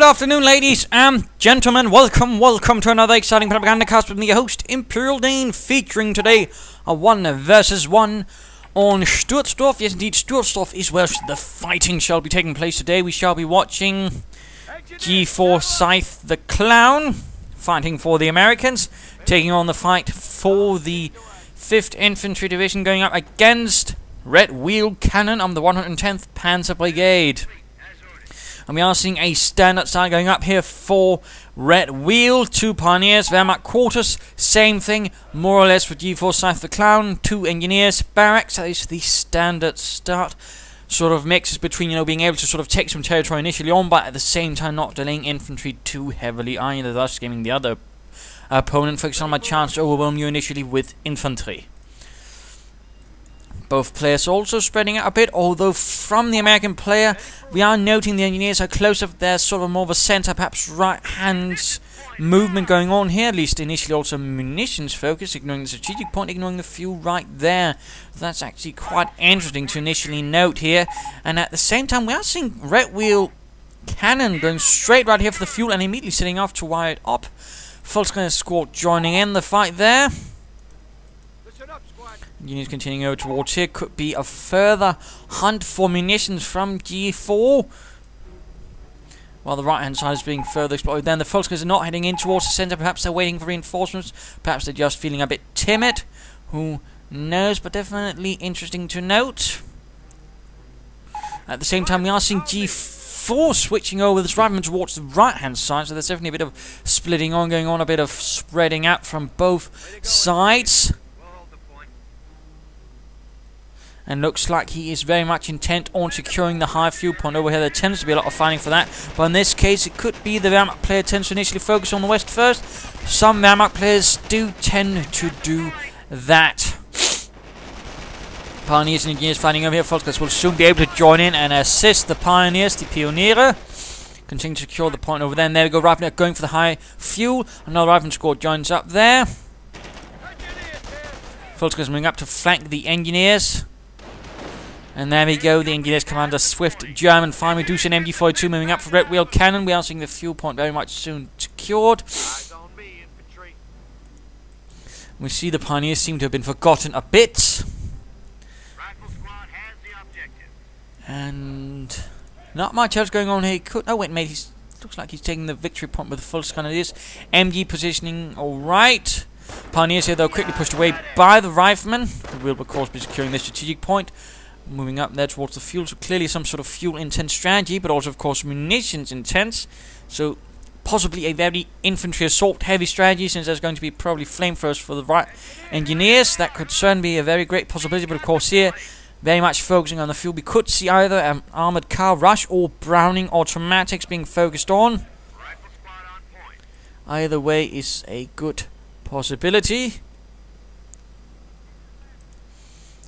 afternoon, ladies and gentlemen. Welcome to another exciting Propagandacast with me, your host, Imperial Dane, featuring today a 1 versus 1 on Sturzdorf. Yes, indeed, Sturzdorf is where the fighting shall be taking place today. We shall be watching G4cytheclown fighting for the Americans, taking on the fight for the 5th Infantry Division, going up against Redwheelcannon on the 110th Panzer Brigade. And we are seeing a standard side going up here for Redwheel, 2 pioneers, Wehrmacht quarters, same thing, more or less for G4cytheclown, 2 engineers, barracks. That is the standard start. Sort of mixes between, being able to sort of take some territory initially on, but at the same time not delaying infantry too heavily either, thus giving the other opponent, focus on my chance to overwhelm you initially with infantry. Both players also spreading out a bit, although from the American player, we are noting the engineers are closer. There's sort of more of a center, perhaps right-hand movement going on here, at least initially. Also munitions focus, ignoring the strategic point, ignoring the fuel right there. That's actually quite interesting to initially note here. And at the same time, we are seeing Redwheelcannon going straight right here for the fuel and immediately setting off to wire it up. Volkswagen squad joining in the fight there. Units continuing over towards here. Could be a further hunt for munitions from G4. While the right hand side is being further exploited. Then the Volkswagens are not heading in towards the center. Perhaps they're waiting for reinforcements. Perhaps they're just feeling a bit timid. Who knows? But definitely interesting to note. At the same time, we are seeing G4 switching over this rifleman towards the right hand side. So there's definitely a bit of splitting on going on. A bit of spreading out from both sides. And looks like he is very much intent on securing the high fuel point over here. There tends to be a lot of fighting for that. But in this case, it could be the Wehrmacht player tends to initially focus on the west first. Some Wehrmacht players do tend to do that. Pioneers and engineers fighting over here. Volkswagen will soon be able to join in and assist the pioneers, the Pioniere. Continue to secure the point over there. And there we go, Rifleman going for the high fuel. Another Rifleman squad joins up there. Volkswagen moving up to flank the engineers. And there we go, the engineers commander, swift German finally do see an MG42 moving up for Redwheelcannon. We are seeing the fuel point very much soon secured. We see the pioneers seem to have been forgotten a bit. And not much else going on here. Oh wait, mate, looks like he's taking the victory point with the full scan of this. MG positioning alright. Pioneers here though quickly pushed away by the riflemen, who will of course be securing this strategic point. Moving up there towards the fuel, so clearly some sort of fuel-intense strategy, but also, of course, munitions-intense. So, possibly a very infantry assault-heavy strategy, since there's going to be probably flamethrowers for the right engineers. That could certainly be a very great possibility, but of course here, very much focusing on the fuel. We could see either an armored car rush or Browning automatics being focused on. Either way is a good possibility.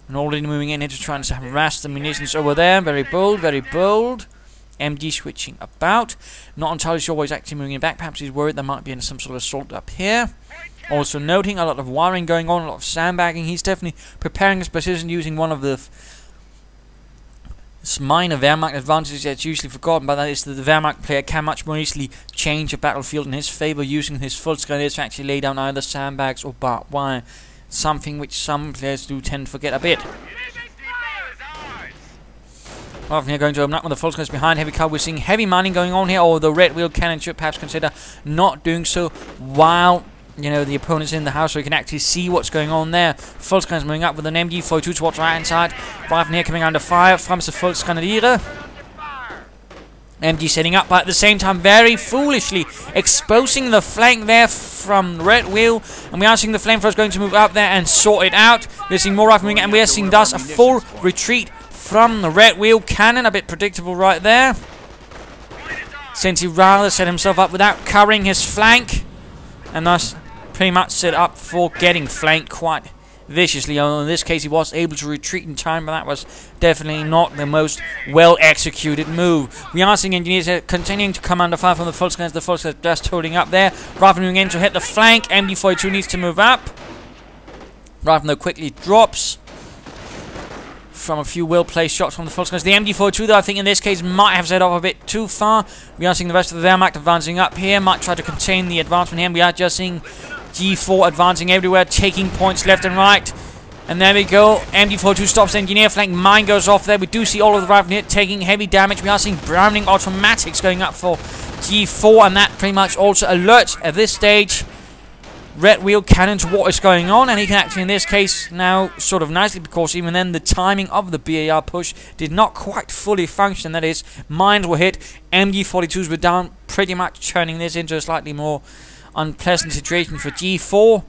And already moving in here to try and harass the munitions over there. Very bold, very bold. MD switching about. Not entirely sure why he's actually moving back. Perhaps he's worried there might be some sort of assault up here. Also noting a lot of wiring going on, a lot of sandbagging. He's definitely preparing his position using one of the minor Wehrmacht advantages that's usually forgotten, but that is that the Wehrmacht player can much more easily change a battlefield in his favor using his full grenadiers to actually lay down either sandbags or barbed wire. Something which some players do tend to forget a bit. Often here going to open up with the full screens behind heavy car. We're seeing heavy mining going on here, although Redwheelcannon should perhaps consider not doing so while the opponent's in the house, so you can actually see what's going on there. Full screens moving up with an MG42 towards the right hand side. Rifleman here coming under fire from the full grenadier. MG setting up, but at the same time very foolishly exposing the flank there from Redwheel, and we are seeing the flamethrowers going to move up there and sort it out. We're seeing more riflemen, and we are seeing thus a full retreat from the Redwheelcannon. A bit predictable right there, since he rather set himself up without covering his flank, and thus pretty much set up for getting flanked quite viciously. In this case, he was able to retreat in time, but that was definitely not the most well-executed move. We are seeing engineers here continuing to come under fire from the Volkswagens. The Volkswagens just holding up there. Rifleman moving in to hit the flank. MD42 needs to move up. Rifleman though quickly drops. from a few well-placed shots from the Volksgunners. The MG42, though, I think in this case might have set off a bit too far. We are seeing the rest of the Wehrmacht advancing up here. Might try to contain the advancement here. We are just seeing G4 advancing everywhere, taking points left and right. And there we go. MG42 stops the engineer flank. Mine goes off there. We do see all of the riflemen here taking heavy damage. We are seeing Browning automatics going up for G4, and that pretty much also alerts at this stage Redwheelcannon to what is going on, and he can actually in this case now sort of nicely, because even then the timing of the BAR push did not quite fully function. That is, mines were hit, MG42s were down, pretty much turning this into a slightly more unpleasant situation for G4.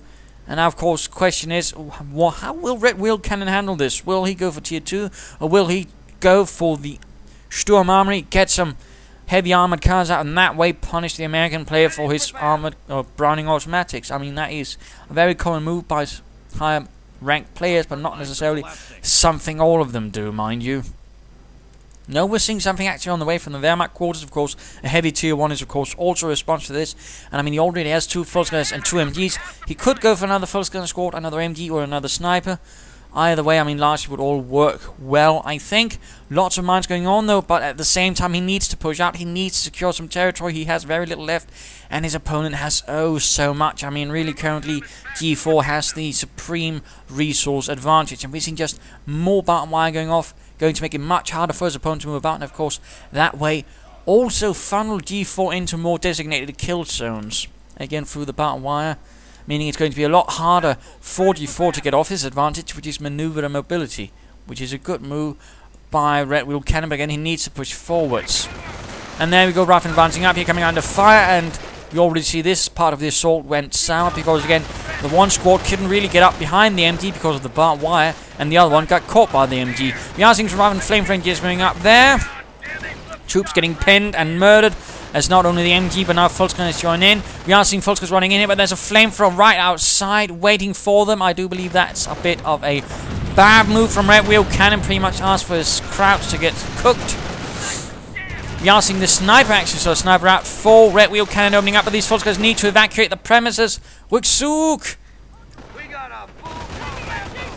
And now, of course, the question is, how will Redwheelcannon handle this? Will he go for tier 2, or will he go for the Sturm Armory, get some heavy armored cars out, and that way punish the American player for his armored Browning automatics? I mean, that is a very common move by higher ranked players, but not necessarily something all of them do, mind you. No, we're seeing something actually on the way from the Wehrmacht quarters. Of course, a heavy tier 1 is of course also a response to this. And I mean, he already has 2 Volksgunners and 2 MGs. He could go for another Volksgunner squad, another MG, or another sniper. Either way, I mean, largely would all work well, I think. Lots of mines going on, though, but at the same time, he needs to push out. He needs to secure some territory. He has very little left, and his opponent has, oh, so much. I mean, really, currently, G4 has the supreme resource advantage, and we're seeing just more barbed wire going off, going to make it much harder for his opponent to move out, and, of course, that way, also funnel G4 into more designated kill zones, again, through the barbed wire. Meaning it's going to be a lot harder for G4 to get off his advantage, which is maneuver and mobility, which is a good move by Redwheelcannon, but again he needs to push forwards. And there we go, Rifleman advancing up here, coming under fire, and we already see this part of the assault went sour, because again, the one squad couldn't really get up behind the MG because of the barbed wire, and the other one got caught by the MG. We are seeing some Rifleman flame fringes moving up there. Troops getting pinned and murdered, as not only the MG but now Volksgunners join in. We are seeing Volksgunners running in here, but there's a flamethrower right outside waiting for them. I do believe that's a bit of a bad move from Redwheelcannon. Pretty much asked for his crouch to get cooked. We are seeing the sniper actually, so sniper out for Redwheelcannon opening up, but these Volksgunners need to evacuate the premises. Wiksuk!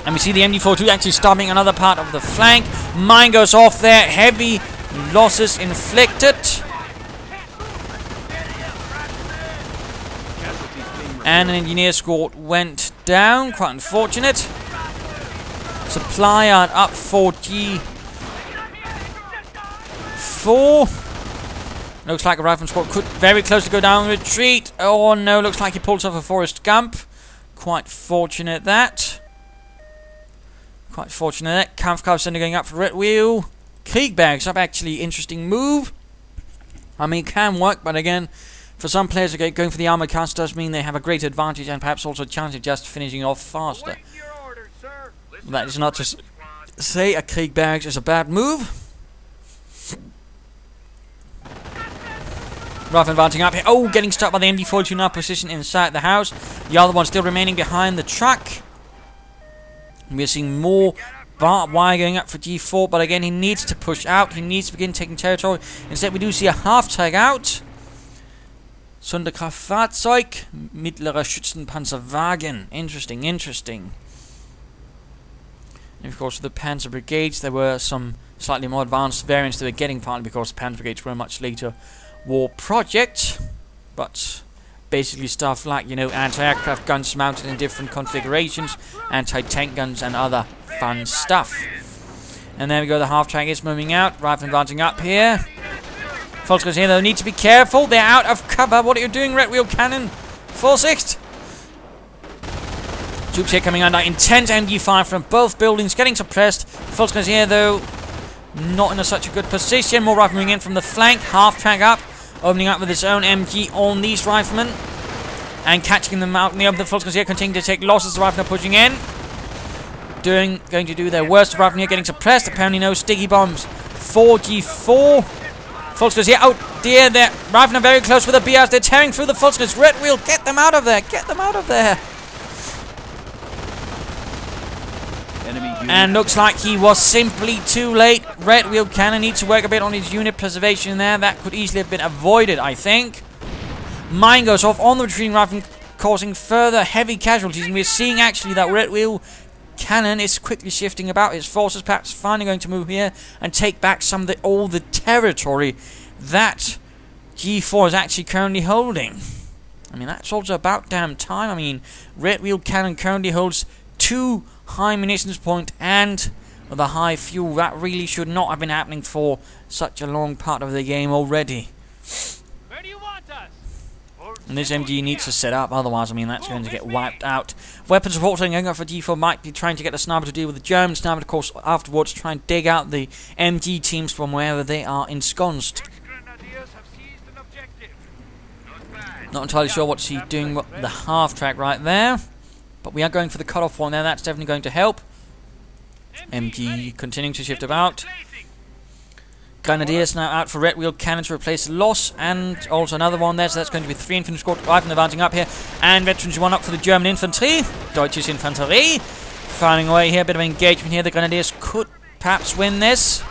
And we see the MG42 actually stopping another part of the flank. Mine goes off there. Heavy losses inflicted. And an engineer squad went down. Quite unfortunate. Supply yard up for G4. Looks like a rifleman squad could very close to go down retreat. Oh no, looks like he pulls off a Forrest Gump. Quite fortunate that. Quite fortunate that. Kampfkraft Center going up for Redwheel. Kriegberg's up, actually interesting move. I mean, it can work, but again, for some players going for the armored cars does mean they have a great advantage and perhaps also a chance of just finishing off faster. That is not to say a Kriegberg's is a bad move. Rifleman advancing up here. Oh, getting stuck by the MG42 now, position inside the house. The other one still remaining behind the truck. We're seeing more barbed wire going up for G4, but again, he needs to push out. He needs to begin taking territory. Instead, we do see a half-tag out. Sonderkraftfahrzeug, mittlerer Schützenpanzerwagen. Interesting, interesting. And of course, for the Panzer Brigades, there were some slightly more advanced variants they were getting, partly because the Panzer Brigades were a much later war project. But basically stuff like, you know, anti-aircraft guns mounted in different configurations, anti-tank guns and other fun stuff. And there we go, the half-track is moving out. Rifleman advancing up here. Volksgunners here, though, need to be careful. They're out of cover. What are you doing, Redwheelcannon? 4-6. Troops here coming under intense MG5 from both buildings, getting suppressed. Volksgunners here, though, not in such a good position. More riflemen moving in from the flank. Half-track up. Opening up with his own MG on these riflemen. And catching them out in the open. The Volksgunners here continue to take losses. The riflemen are pushing in. Going to do their worst. The riflemen here getting suppressed. Apparently no sticky bombs for G4. Volksgunners here. Oh dear, they're riflemen are very close with the BRs. They're tearing through the Volksgunners. Redwheel, get them out of there. Get them out of there. And looks like he was simply too late. Redwheelcannon needs to work a bit on his unit preservation there. That could easily have been avoided, I think. Mine goes off on the retreating rifleman, causing further heavy casualties. And we're seeing actually that Redwheel Cannon is quickly shifting about his forces, perhaps finally going to move here and take back some of all the territory that G4 is actually currently holding. I mean, that's also about damn time. I mean, Redwheelcannon currently holds 2 high munitions point and the high fuel. That really should not have been happening for such a long part of the game already. Where do you want us? And this MG needs to set up, otherwise, I mean, that's going to get wiped out. Weapon support going up for G4 might be trying to get the sniper to deal with the German sniper, of course, afterwards try and dig out the MG teams from wherever they are ensconced. Not entirely sure what he's doing with the half-track right there, but we are going for the cut-off one there, that's definitely going to help. MG continuing to shift about. Grenadiers now out for Redwheelcannon to replace the loss, and also another one there, so that's going to be 3 infantry squad riflemen advancing up here, and veterans 1 up for the German infantry. Deutsches Infanterie firing away here, a bit of engagement here. The Grenadiers could perhaps win this.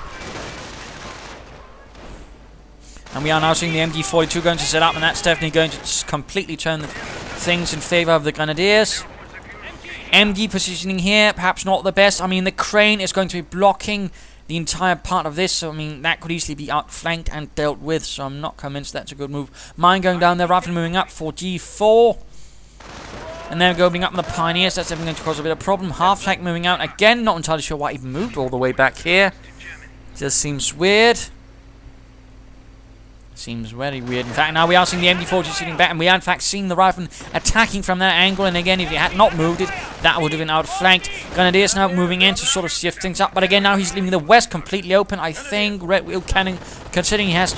And we are now seeing the MG42 going to set up, and that's definitely going to completely turn the things in favour of the Grenadiers. MG positioning here, perhaps not the best. I mean, the crane is going to be blocking the entire part of this, so I mean, that could easily be outflanked and dealt with, so I'm not convinced that's a good move. Mine going down there, rifle moving up for G4. And then going up on the Pioneers, that's definitely going to cause a bit of problem. Half-track moving out again, not entirely sure why he moved all the way back here. Just seems weird. Seems very weird. In fact, now we are seeing the MD-40 sitting back, and we are in fact seeing the rifleman attacking from that angle, and again, if he had not moved it, that would have been outflanked. Grenadiers now moving in to sort of shift things up, but again, now he's leaving the west completely open. I think Redwheelcannon, considering he has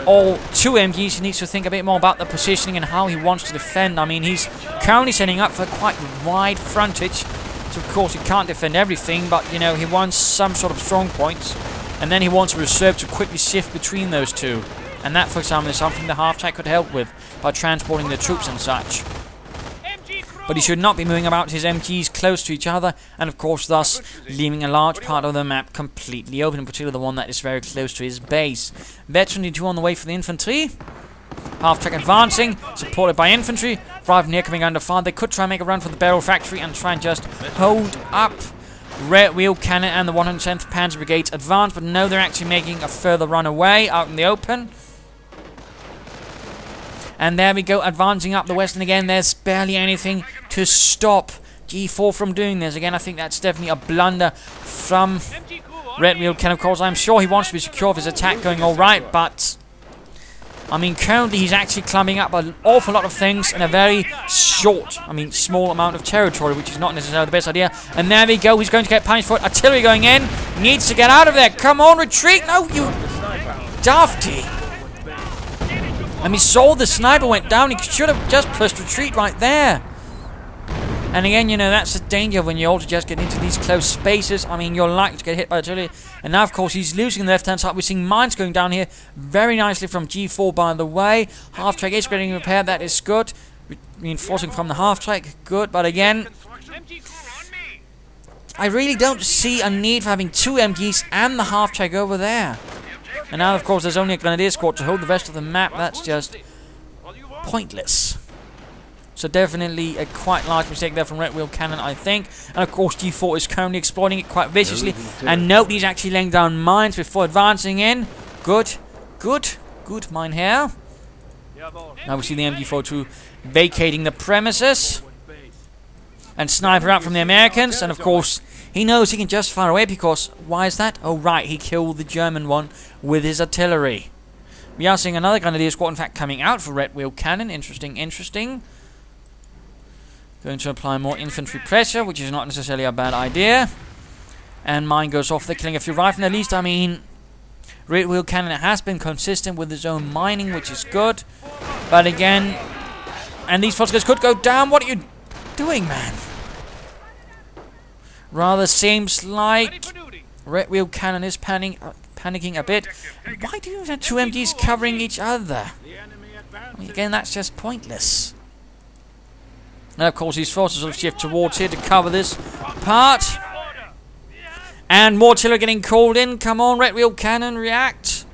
all 2 MGs, he needs to think a bit more about the positioning and how he wants to defend. I mean, he's currently setting up for quite wide frontage, so of course he can't defend everything, but, you know, he wants some sort of strong points, and then he wants a reserve to quickly shift between those 2. And that, for example, is something the half-track could help with by transporting the troops and such. But he should not be moving about his MGs close to each other, and of course thus leaving a large part of the map completely open, in particular the one that is very close to his base. Veteran 2 on the way for the infantry. Half-track advancing, supported by infantry. Riflemen here coming under fire. They could try and make a run for the barrel factory and try and just hold up Redwheelcannon and the 110th Panzer Brigade's advance, but no, they're actually making a further run away out in the open. And there we go, advancing up the west, and again, there's barely anything to stop G4 from doing this. Again, I think that's definitely a blunder from Redwheelcannon. Of course, I'm sure he wants to be secure of his attack going alright, but I mean, currently he's actually climbing up an awful lot of things in a very short, small amount of territory, which is not necessarily the best idea. And there we go, he's going to get punished for it. Artillery going in, needs to get out of there. Come on, retreat! No, you dafty! And he saw the sniper went down. He should have just pressed retreat right there. And again, you know, that's the danger when you also just get into these close spaces. I mean, you're likely to get hit by artillery. And now, of course, he's losing the left-hand side. We're seeing mines going down here very nicely from G4, by the way. Half-track is getting repaired. That is good. Reinforcing from the half-track. Good. But again, I really don't see a need for having 2 MGs and the half-track over there. And now, of course, there's only a Grenadier squad to hold the rest of the map. That's just pointless. So definitely a quite large mistake there from Redwheelcannon, I think. And of course, G4 is currently exploiting it quite viciously. And nobody's actually laying down mines before advancing in. Good, good, good mine here. Now we see the MG42 vacating the premises. And sniper out from the Americans. And of course, he knows he can just fire away because, why is that? Oh right, he killed the German one with his artillery. We are seeing another Grenadier squad, in fact, coming out for Redwheelcannon. Interesting, interesting. Going to apply more infantry pressure, which is not necessarily a bad idea. And mine goes off. They're killing a few riflemen. At least, I mean, Redwheelcannon has been consistent with his own mining, which is good. But again, and these Foskers could go down. What are you doing, man? Rather seems like Redwheelcannon is panicking a bit. Why do you have 2 MGs covering each other? I mean, again, that's just pointless. Now, of course, these forces will shift towards here to cover this part. And more artillery getting called in. Come on, Redwheelcannon, react.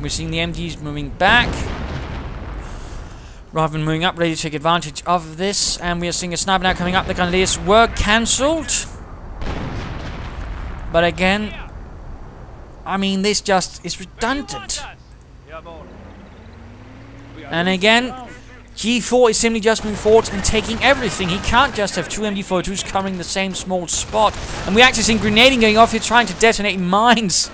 We're seeing the MGs moving back. Riflemen moving up, ready to take advantage of this. And we are seeing a sniper now coming up. The Grenadiers were cancelled. But again, I mean, this just is redundant. And again, G4 is simply just moving forward and taking everything. He can't just have two MG42s covering the same small spot. And we're actually seeing grenading going off here, trying to detonate mines.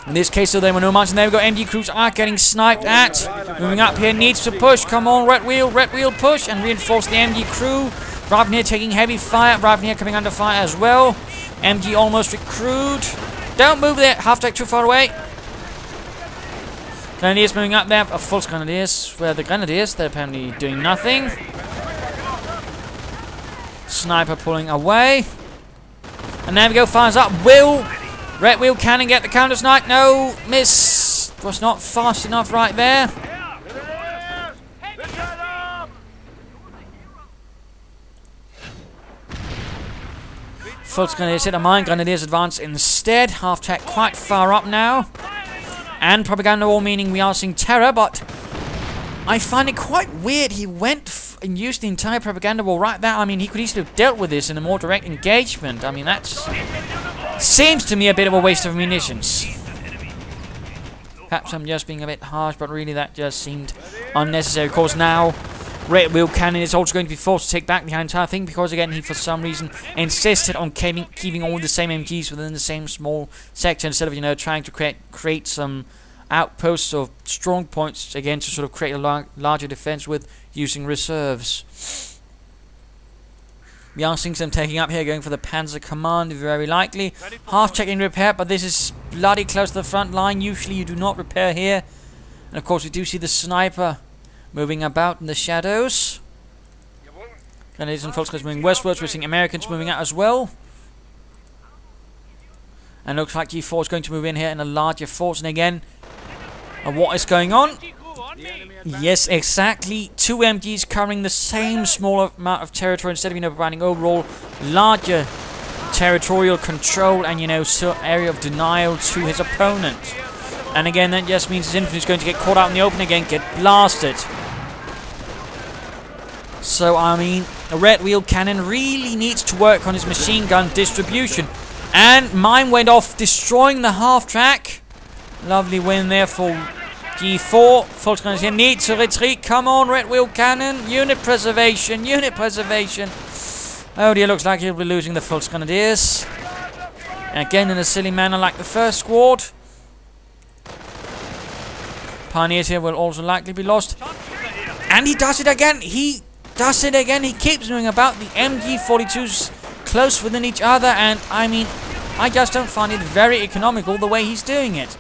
In this case, though, there were no mines. And there we go. MG crews are getting sniped at. Moving up here, needs to push. Come on, Red Wheel push and reinforce the MG crew. Rifleman here taking heavy fire. Rifleman here coming under fire as well. MG almost recruit. Don't move there. Half-deck too far away. Grenadiers moving up there. False Grenadiers. Where are the Grenadiers? They're apparently doing nothing. Sniper pulling away. And there we go. Fires up. Will Redwheelcannon get the counter snipe? No. Miss. Was not fast enough right there. False Grenadiers hit a mine. Grenadiers advance instead. Half-tack quite far up now. And propaganda wall, meaning we are seeing terror, but I find it quite weird he went and used the entire propaganda wall right there. I mean, he could easily have dealt with this in a more direct engagement. I mean, that seems to me a bit of a waste of munitions. Perhaps I'm just being a bit harsh, but really that just seemed unnecessary. Of course, now Redwheelcannon is also going to be forced to take back the entire thing because, again, he for some reason insisted on keeping all the same MGs within the same small sector instead of, you know, trying to create some outposts or strong points, again, to sort of create a larger defense with using reserves. We are seeing some taking up here, going for the Panzer Command, very likely. Half-check in repair, but this is bloody close to the front line. Usually you do not repair here. And, of course, we do see the sniper moving about in the shadows. Grenadiers and Volkskriegs moving westwards. We're seeing Americans moving out as well. And looks like G4 is going to move in here in a larger force. And again, what is going on? Yes, exactly. Two MGs covering the same small amount of territory instead of, you know, providing overall larger territorial control and, you know, area of denial to his opponent. And again, that just means his infantry is going to get caught out in the open again, get blasted. So, I mean, a Redwheelcannon really needs to work on his machine gun distribution. And mine went off, destroying the half-track. Lovely win there for G4. Volkskriegs here need to retreat. Come on, Redwheelcannon. Unit preservation, unit preservation. Oh dear, looks like he'll be losing the Volkskriegs. Again, in a silly manner like the first squad. Pioneers here will also likely be lost. And he does it again. He does it again. He keeps moving about. The MG42s close within each other. And, I mean, I just don't find it very economical the way he's doing it.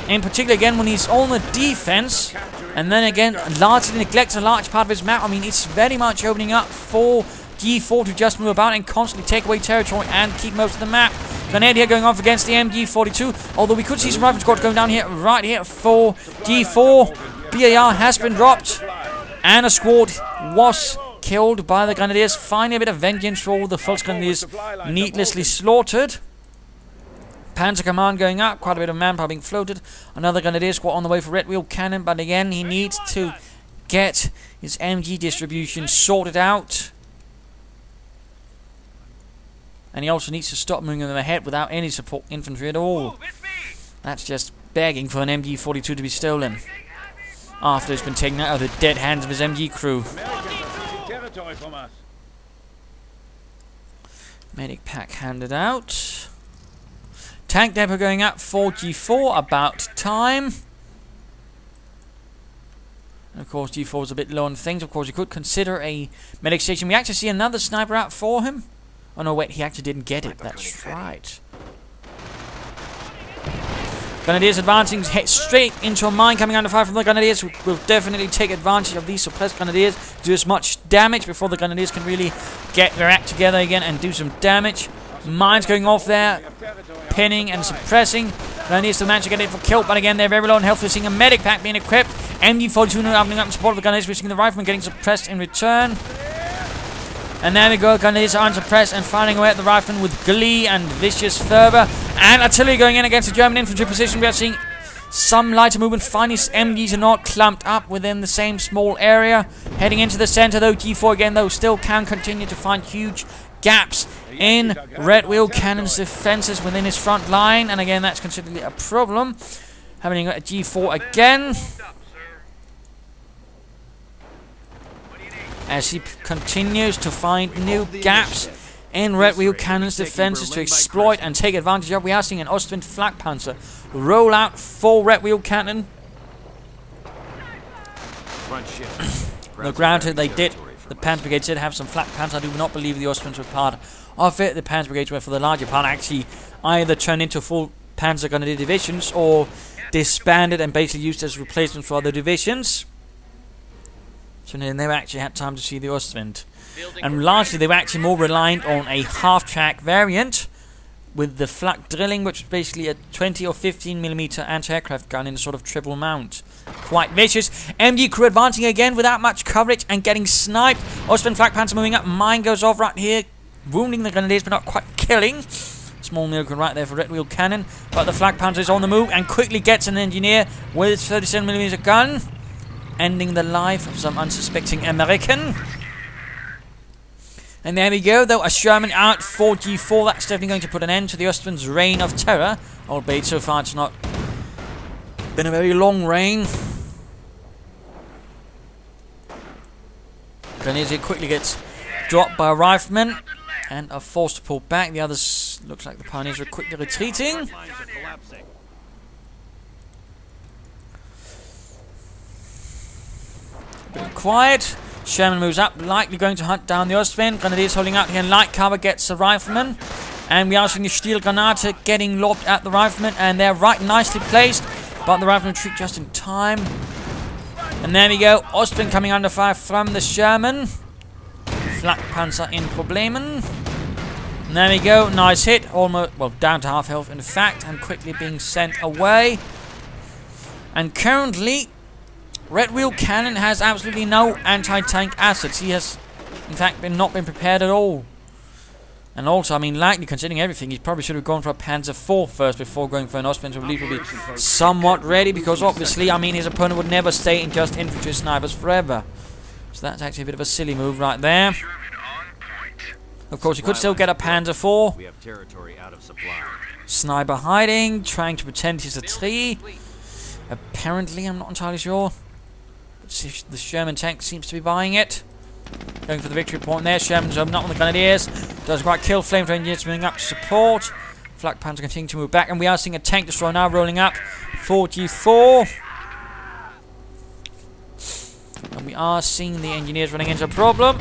In particular, again, when he's on the defense. And then, again, largely neglects a large part of his map. I mean, it's very much opening up for G4 to just move about and constantly take away territory and keep most of the map. Grenade here going off against the MG42. Although we could see some rifle squad going down here, right here for G4. BAR has been dropped. And a squad was killed by the Grenadiers. Finally, a bit of vengeance for all the Volksgrenadiers needlessly slaughtered. Panzer Command going up. Quite a bit of manpower being floated. Another Grenadier squad on the way for Redwheelcannon. But again, he needs to get his MG distribution sorted out. And he also needs to stop moving them ahead without any support infantry at all. That's just begging for an MG42 to be stolen. After it's been taken out of the dead hands of his MG crew. Medic pack handed out. Tank depot going up for G4. About time. And of course G4 was a bit low on things. Of course you could consider a medic station. We actually see another sniper out for him. Oh no, wait, he actually didn't get it. That's right. Grenadiers advancing, head straight into a mine coming under fire from the Grenadiers. Will definitely take advantage of these suppressed Grenadiers. Do as much damage before the Grenadiers can really get their act together again and do some damage. Mines going off there. Pinning and suppressing. Grenadiers still manage to get it for kill, but again, they're very low on health. We're seeing a medic pack being equipped. MG42 now opening up in support of the Grenadiers. We're seeing the riflemen getting suppressed in return. And there we go, Grenadiers are unsuppressed and firing away at the riflemen with glee and vicious fervor. And artillery going in against the German infantry position. We are seeing some lighter movement. Finally, MGs are not clumped up within the same small area. Heading into the center, though, G4 again, though, still can continue to find huge gaps in Redwheelcannon's defenses within his front line. And again, that's considerably a problem. Having a G4 again. As he continues to find new gaps in Redwheelcannon's defenses to exploit and take advantage of. We are seeing an Austrian flak panzer roll out for Redwheelcannon. No, granted, they did. The Panzer Brigades did have some flak panzer. I do not believe the Austrians were part of it. The Panzer Brigades were, for the larger part, actually either turned into full Panzer Grenadier divisions or disbanded and basically used as replacements for other divisions. So they never actually had time to see the Ostwind. And largely they were actually more reliant on a half-track variant with the flak drilling, which was basically a 20 or 15mm anti-aircraft gun in a sort of triple mount. Quite vicious. MG crew advancing again without much coverage and getting sniped. Austrian flak panzer moving up. Mine goes off right here, wounding the grenadiers but not quite killing. Small miracle right there for Redwheelcannon. But the flak panzer is on the move and quickly gets an engineer with its 37mm gun, ending the life of some unsuspecting American. And there we go, though, a Sherman out for G4. That's definitely going to put an end to the Austrians' reign of terror. Albeit so far it's not been a very long reign. Grenadier quickly gets dropped by a rifleman and are forced to pull back. The others, looks like the pioneers are quickly retreating. A bit quiet. Sherman moves up, likely going to hunt down the Ostwind. Grenadiers holding out here in light cover, gets the rifleman. And we are seeing the Stielgranate getting lobbed at the rifleman, and they're right nicely placed. But the rifleman retreat just in time. And there we go, Ostwind coming under fire from the Sherman. Flak Panzer in Problemen. And there we go, nice hit. Almost, well, down to half health in fact, and quickly being sent away. And currently, Redwheelcannon has absolutely no anti-tank assets. He has, in fact, not been prepared at all. And also, I mean, likely considering everything, he probably should have gone for a Panzer IV first before going for an Ostwind, so I believe he'll be somewhat ready, because obviously, I mean, his opponent would never stay in just infantry snipers forever. So that's actually a bit of a silly move right there. Of course, he could still get a Panzer IV. We have territory out of supply. Sniper hiding, trying to pretend he's a tree. Apparently, I'm not entirely sure. The Sherman tank seems to be buying it. Going for the victory point there. Sherman's not on the Grenadiers. Does quite kill. Flamethrower engineers moving up to support. Flak Panzer continuing to move back. And we are seeing a tank destroyer now rolling up. 44. And we are seeing the engineers running into a problem.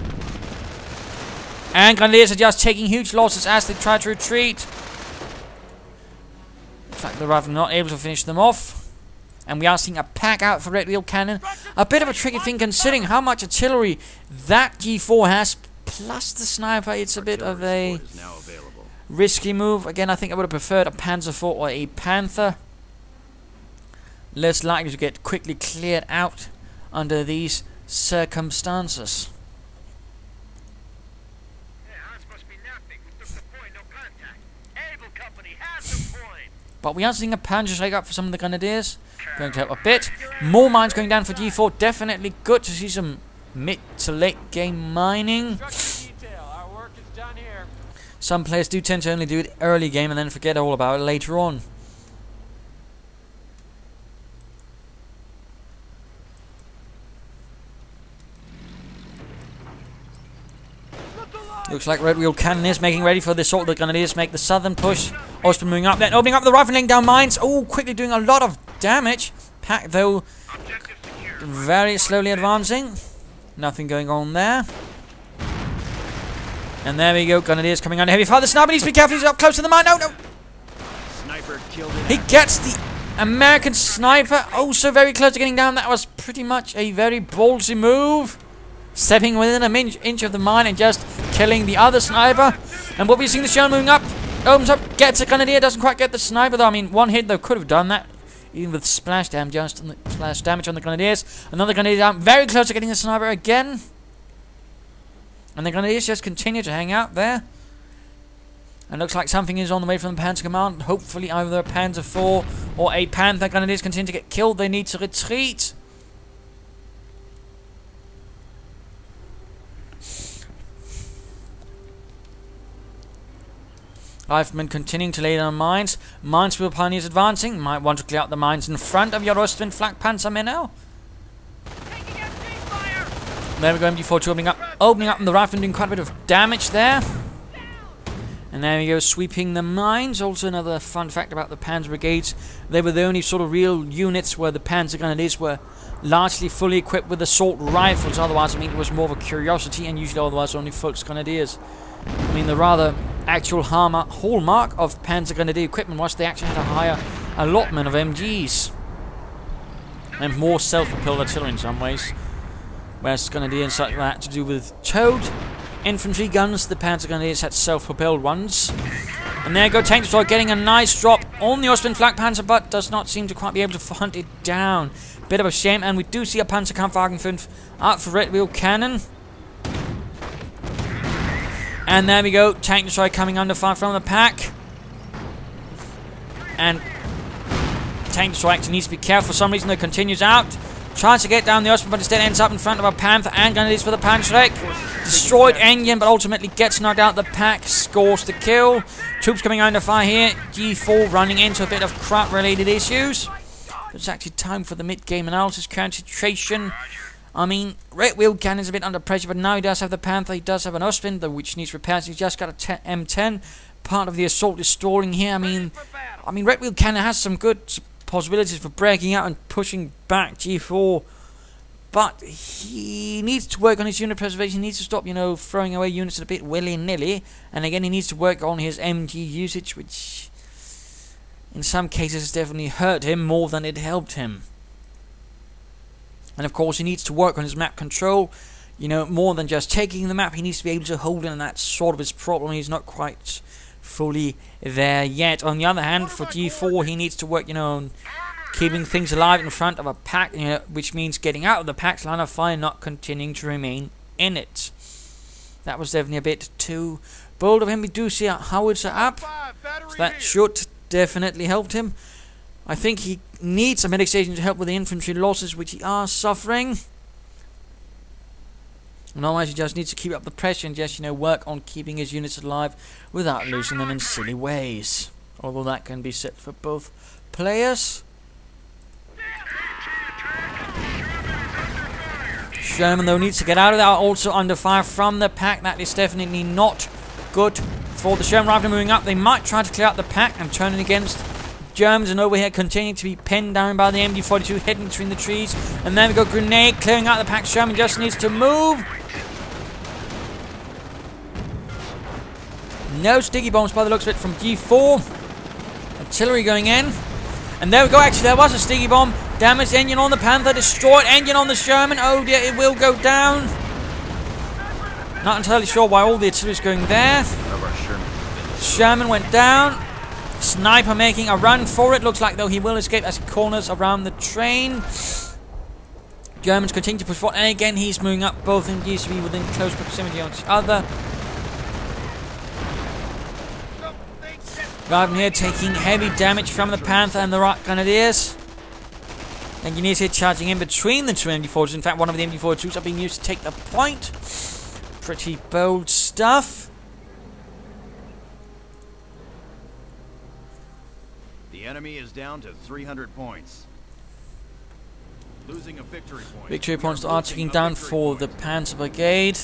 And Grenadiers are just taking huge losses as they try to retreat. In fact, the riflemen not able to finish them off. And we are seeing a pack out for Redwheelcannon. A bit of a tricky thing considering how much artillery that G4 has, plus the sniper. It's a bit of a risky move. Again, I think I would have preferred a Panzer IV or a Panther. Less likely to get quickly cleared out under these circumstances. But we are seeing a Panzer shake up for some of the Grenadiers. Going to help a bit. More mines going down for G4. Definitely good to see some mid to late game mining. Some players do tend to only do it early game and then forget all about it later on. Looks like Redwheelcannon is making ready for the assault. The Grenadiers make the southern push. Austrian moving up, then opening up the rifle, laying down mines. Oh, quickly doing a lot of damage. Pack, though, very slowly advancing. Nothing going on there. And there we go. Grenadiers coming under heavy fire. The sniper needs to be careful. He's up close to the mine. No, no. Sniper killed it. He gets the American sniper. Oh, so very close to getting down. That was pretty much a very ballsy move. Stepping within an inch of the mine and just killing the other sniper. And what we've seen, the Sherman moving up. Opens up, gets a Grenadier. Doesn't quite get the sniper, though. I mean, one hit, though, could have done that. Even with splash damage, just on the splash damage on the Grenadiers. Another Grenadier down. Very close to getting the sniper again. And the Grenadiers just continue to hang out there. And looks like something is on the way from the Panzer Command. Hopefully either a Panzer IV or a Panther Grenadiers continue to get killed. They need to retreat. Riflemen continuing to lay down mines. Minesweeper Pioneers advancing. Might want to clear out the mines in front of your Ostwind Flak Panzer men now. There we go, MG42 opening up, and the Riflemen doing quite a bit of damage there. And there we go, sweeping the mines. Also another fun fact about the Panzer Brigades, they were the only sort of real units where the Panzer Grenadiers were largely fully equipped with assault rifles. Otherwise, I mean, it was more of a curiosity, and usually otherwise only Volksgrenadiers. I mean, the rather actual hallmark of Panzer Grenadier equipment was they actually had a higher allotment of MGs. And more self-propelled artillery in some ways. Whereas Grenadier and such like that to do with towed infantry guns, the Panzer Grenadiers had self-propelled ones. And there you go, Tank Destroyer getting a nice drop on the Ostwind Flak Panzer, but does not seem to quite be able to hunt it down. Bit of a shame, and we do see a Panzerkampfwagen 5 out for Redwheelcannon. And there we go, Tank Destroyer coming under fire from the pack. And Tank Destroyer actually needs to be careful. For some reason, though, continues out. Tries to get down the Ostwind, but instead ends up in front of a Panther and Grenadiers for the Panzerek. Destroyed engine, but ultimately gets knocked out. The pack scores the kill. Troops coming under fire here. G4 running into a bit of crap-related issues. It's actually time for the mid-game analysis concentration. I mean, Redwheelcannon's a bit under pressure, but now he does have the Panther. He does have an Ostwind, which needs repairs. He's just got a M10. Part of the assault is stalling here. I mean, Redwheelcannon has some good possibilities for breaking out and pushing back G4, but he needs to work on his unit preservation. He needs to stop, you know, throwing away units a bit willy-nilly, and again he needs to work on his MG usage, which in some cases has definitely hurt him more than it helped him. And of course he needs to work on his map control, you know, more than just taking the map. He needs to be able to hold it, and that's sort of his problem. He's not quite fully there yet. On the other hand, for G4, he needs to work, you know, on keeping things alive in front of a pack, you know, which means getting out of the pack's line of fire, not continuing to remain in it. That was definitely a bit too bold of him. We do see a howitzer up, so that should definitely help him. I think he needs a medic station to help with the infantry losses, which he are suffering. And otherwise he just needs to keep up the pressure and just, you know, work on keeping his units alive without losing them in silly ways. Although that can be said for both players. Sherman, though, needs to get out of there. Also under fire from the pack. That is definitely not good for the Sherman Rifle moving up. They might try to clear out the pack and turn it against Germans, and over here continuing to be pinned down by the MG42 hidden between the trees. And then we go grenade clearing out the pack. Sherman just needs to move. No sticky bombs by the looks of it from G4. Artillery going in. And there we go, actually there was a sticky bomb. Damaged engine on the Panther, destroyed engine on the Sherman. Oh dear, it will go down. Not entirely sure why all the artillery is going there. Sherman went down. Sniper making a run for it. Looks like though he will escape as he corners around the train. Germans continue to push forward, and again he's moving up. Both MGs to be within close proximity of each other. Garden here taking heavy damage from the Panther and the Rock Grenadiers. Engineers here charging in between the two MG4s. In fact, one of the MG4s are being used to take the point. Pretty bold stuff. The enemy is down to 300 points. Losing a victory point. Victory points are ticking down for the Panzer Brigade.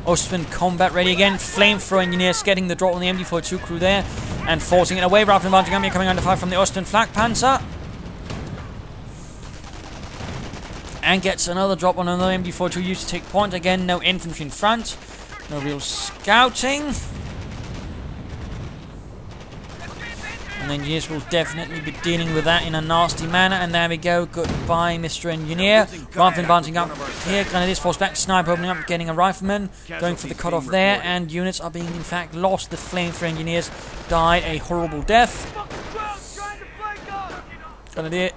Ostwind combat ready again. Flamethrower engineers getting the drop on the MG42 crew there and forcing it away. Rifleman mounting army coming under fire from the Ostwind Flak Panzer. And gets another drop on another MG42 used to take point. Again, no infantry in front. No real scouting. And engineers will definitely be dealing with that in a nasty manner. And there we go. Goodbye, Mr. Engineer. Rifleman advancing up here. Grenadiers forced back. Sniper opening up, getting a rifleman. Going for the cutoff there. And units are being, in fact, lost. The flamethrower engineers died a horrible death. Grenadier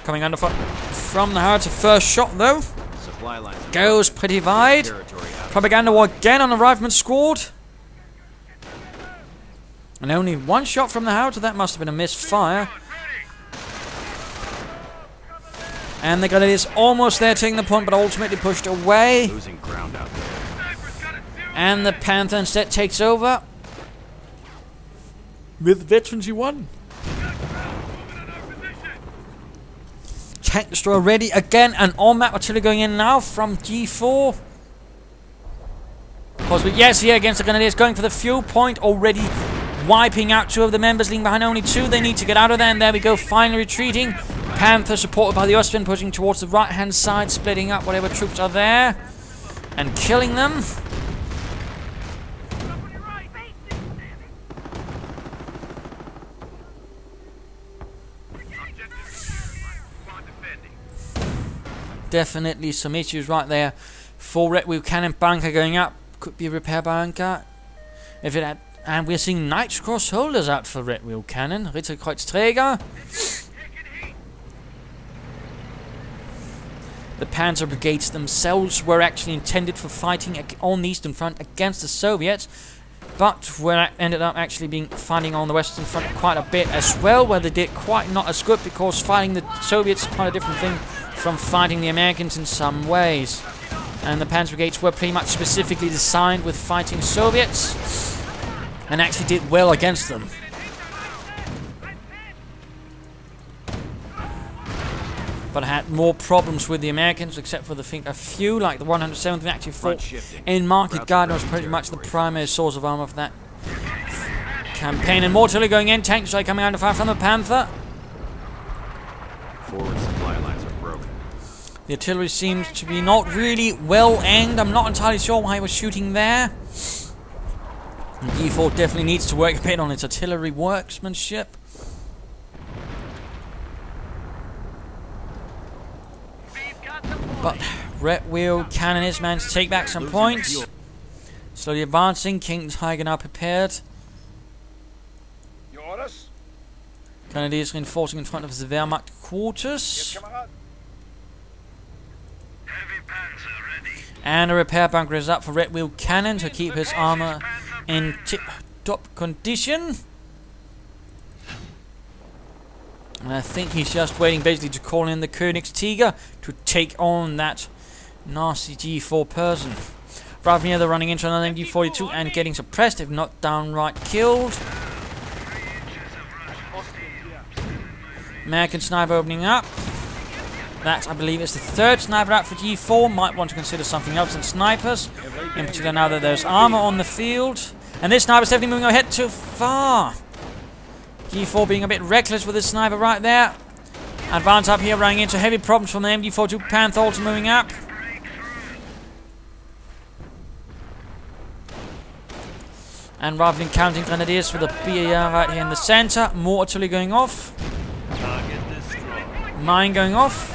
coming under fire from the howitzer. First shot, though. Goes pretty wide. Propaganda war again on the rifleman squad. And only one shot from the howitzer. That must have been a misfire. And the Grenadiers almost there, taking the point, but ultimately pushed away. Losing ground out there. And the Panther instead takes over. With Veterans you won. Tank destroyer ready again, and on-map artillery going in now from G4. Possibly, yes, here against the Grenadiers, going for the fuel point, already wiping out 2 of the members, leaving behind only 2. They need to get out of there, and there we go, finally retreating. Panther supported by the Ostwind, pushing towards the right-hand side, splitting up whatever troops are there, and killing them. Definitely some issues right there for Redwheelcannon. Bunker going up. Could be a repair bunker. If it had, and we're seeing Knights Cross holders out for Redwheelcannon. Ritterkreuzträger. The Panzer Brigades themselves were actually intended for fighting on the Eastern Front against the Soviets, but ended up actually fighting on the Western Front quite a bit as well, where they did quite not as good, because fighting the Soviets is quite a different thing from fighting the Americans in some ways. And the Panzer Brigades were pretty much specifically designed with fighting Soviets, and actually did well against them. But had more problems with the Americans, except for a few, like the 107th, who actually fought in Market Garden, was pretty much the primary source of armor for that campaign. And more artillery going in, tanks coming under fire from the Panther. Forward supply lines are broken. The artillery seems to be not really well aimed. I'm not entirely sure why he was shooting there. And G4 definitely needs to work a bit on its artillery workmanship. But Redwheelcannon is managed to take back some points. Slowly advancing. King's Tiger now prepared. Your orders? Grenadiers reinforcing in front of the Wehrmacht quarters. And a repair bunker is up for Redwheelcannon to keep his armor in tip-top condition. And I think he's just waiting basically to call in the Königstiger to take on that nasty G4 person. Right from here they're running into another MG42 and getting suppressed, if not downright killed. American sniper opening up. That, I believe, is the 3rd sniper out for G4. Might want to consider something else than snipers. In particular now that there's armor on the field. And this sniper's definitely moving ahead too far. G4 being a bit reckless with his sniper right there. Advance up here, running into heavy problems from the MG42 Panther also moving up. And rather than counting Grenadiers for the BAR right here in the center, more artillery going off. Mine going off.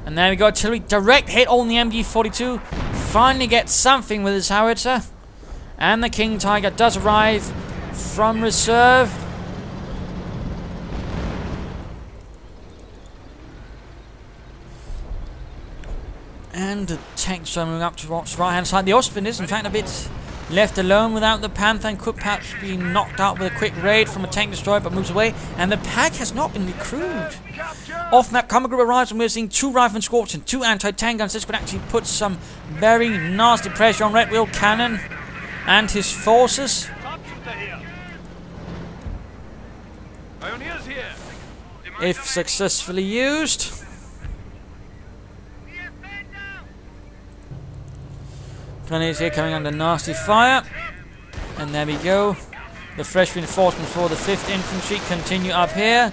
And there we go, artillery direct hit on the MG42. Finally gets something with his howitzer. And the King Tiger does arrive from reserve. And the tanks are moving up towards the right hand side. The Ostwind is in fact a bit left alone without the Panther and could perhaps be knocked out with a quick raid from a tank destroyer, but moves away. And the pack has not been recruited. Off-map combat group arrives and we're seeing 2 rifle squads and 2 anti-tank guns. This could actually put some very nasty pressure on Redwheelcannon and his forces. If successfully used. Grenadiers here coming under nasty fire. And there we go. The fresh reinforcements for the 5th Infantry continue up here.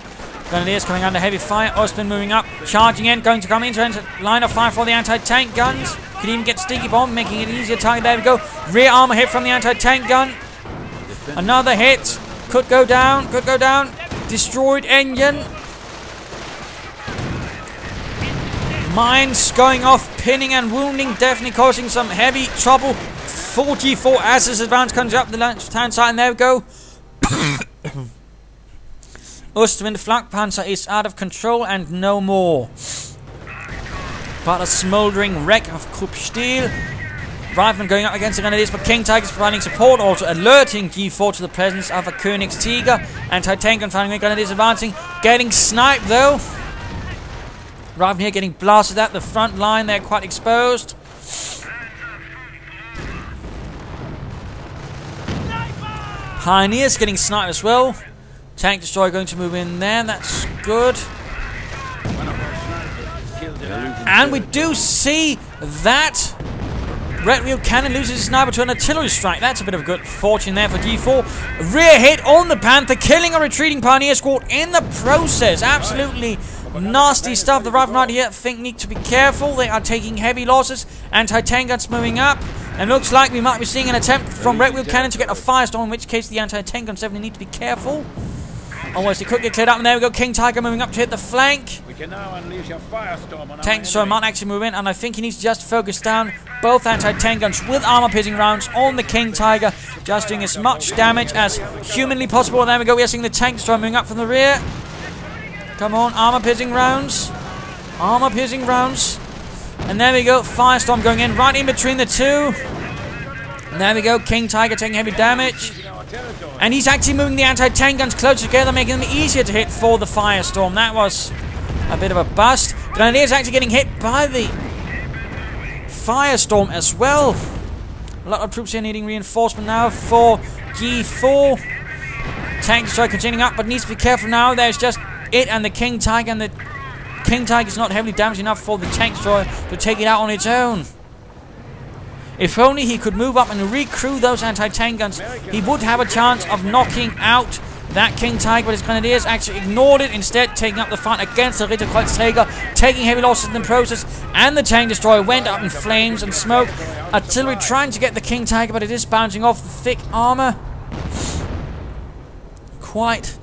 Grenadiers coming under heavy fire. Ostwind moving up. Charging in. Going to come into line of fire for the anti-tank guns. Could even get sticky bomb, making it easier target. There we go. Rear armor hit from the anti-tank gun. Another hit. Could go down. Could go down. Destroyed engine. Mines going off, pinning and wounding, definitely causing some heavy trouble for G4 as his advance comes up the left-hand side, and there we go. Ostwind Flak Panzer is out of control and no more. But a smouldering wreck of Krupp Steel. Rifleman going up against the Grenadiers, but King Tiger's providing support, also alerting G4 to the presence of a Königstiger. Anti-tank and finding Grenadiers advancing, getting sniped though. Rifleman here getting blasted at the front line, they're quite exposed. Pioneers getting sniped as well. Tank destroyer going to move in there, that's good. And we do see that Redwheelcannon loses his sniper to an artillery strike. That's a bit of good fortune there for G4. Rear hit on the Panther, killing a retreating Pioneer squad in the process. Absolutely nasty stuff. The Riflemen here think need to be careful. They are taking heavy losses. Anti-tank guns moving up. And looks like we might be seeing an attempt from Redwheelcannon to get a firestorm, in which case the anti-tank guns definitely need to be careful. Otherwise, they could get cleared up. And there we go. King Tiger moving up to hit the flank. We can now unleash a firestorm on Tank destroyer might actually move in, and I think he needs to just focus down both anti-tank guns with armor-piercing rounds on the King Tiger, just doing as much damage as humanly possible. And there we go. We are seeing the tank destroyer moving up from the rear. Come on, armor-piercing rounds. Armor-piercing rounds. And there we go. Firestorm going in right in between the two. And there we go. King Tiger taking heavy damage. And he's actually moving the anti-tank guns closer together, making them easier to hit for the firestorm. That was a bit of a bust. Grenadiers actually getting hit by the firestorm as well. A lot of troops here needing reinforcement now for G4. Tank destroyer continuing up, but needs to be careful now. There's just it and the King Tiger, and the King Tiger is not heavily damaged enough for the tank destroyer to take it out on its own. If only he could move up and recrew those anti-tank guns, he would have a chance of knocking out that King Tiger, but his Grenadiers actually ignored it, instead taking up the fight against the Ritterkreuzträger, taking heavy losses in the process, and the tank destroyer went up in flames and smoke. Artillery trying to get the King Tiger, but it is bouncing off the thick armor. Quite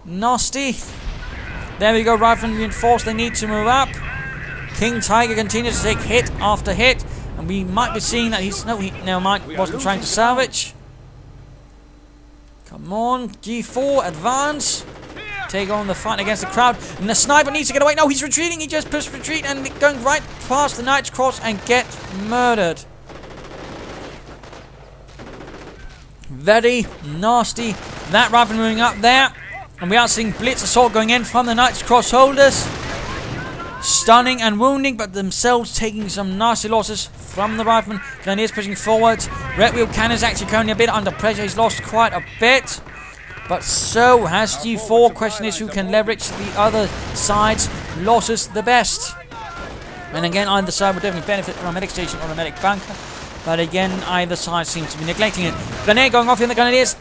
nasty. There we go, Riflemen reinforced, they need to move up. King Tiger continues to take hit after hit. And we might be seeing that he's... No, he never mind. Wasn't trying to salvage. Come on. G4, advance. Take on the fight against the crowd. And the sniper needs to get away. No, he's retreating. He just pushed retreat and going right past the Knight's Cross and get murdered. Very nasty. That Rifleman moving up there. And we are seeing blitz assault going in from the Knight's Cross holders. Stunning and wounding, but themselves taking some nasty losses from the Rifleman. Grenadiers pushing forward. Redwheelcannon is actually currently a bit under pressure. He's lost quite a bit. But so has G4. Question is who can leverage the other side's losses the best. And again, either side would definitely benefit from a medic station or a medic bunker. But again, either side seems to be neglecting it. Grenadier going off in the Grenadiers.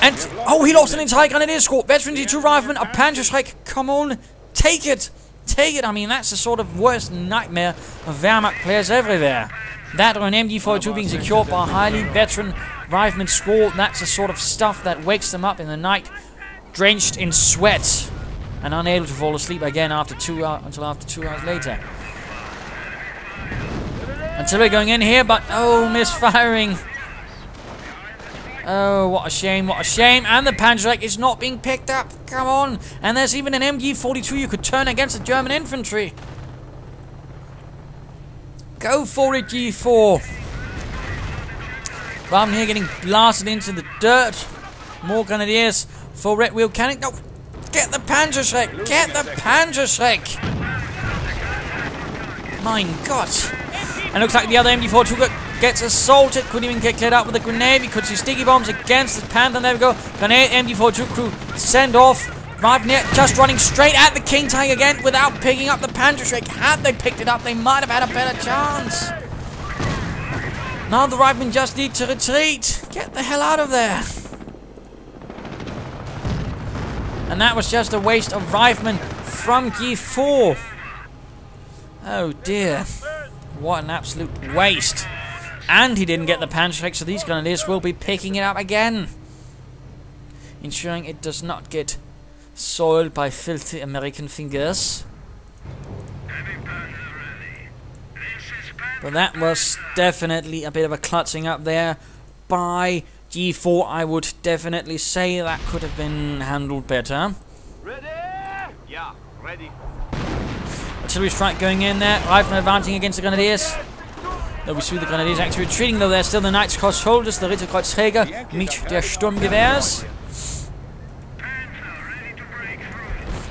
And, oh, he lost an entire Grenadier squad. Veteran G2 Rifleman, a Panzerschreck. Come on, take it. Take it. I mean, that's the sort of worst nightmare of Wehrmacht players everywhere. That or an MG42 being secured by a highly veteran Rifleman squad, that's the sort of stuff that wakes them up in the night, drenched in sweat, and unable to fall asleep again after until after 2 hours later. Artillery going in here, but oh, misfiring. Oh, what a shame, what a shame. And the Panzerschreck is not being picked up. Come on. And there's even an MG42 you could turn against the German infantry. Go for it, G4. Rifleman here getting blasted into the dirt. More Grenadiers for Redwheelcannon. No, get the Panzerschreck. Get the Panzerschreck. My God. And looks like the other MG42 gets assaulted. Couldn't even get cleared out with a grenade. We could see sticky bombs against the Panther. There we go. Grenade, MG42 crew send off. Rifleman just running straight at the King Tiger again without picking up the Panzerschreck. Had they picked it up, they might have had a better chance. Now the Riflemen just need to retreat. Get the hell out of there. And that was just a waste of Riflemen from G4. Oh dear. What an absolute waste. And he didn't get the Panzerschreck, so these Grenadiers will be picking it up again, ensuring it does not get soiled by filthy American fingers. But that was definitely a bit of a clutching up there by G4. I would definitely say that could have been handled better. Ready? Yeah, ready. Artillery strike going in there. Rifleman advancing against the Grenadiers. Though we see the Grenadiers actually retreating, though they're still the Knights Cross Soldiers, the Ritterkreuzträger mit der Sturmgewehrs.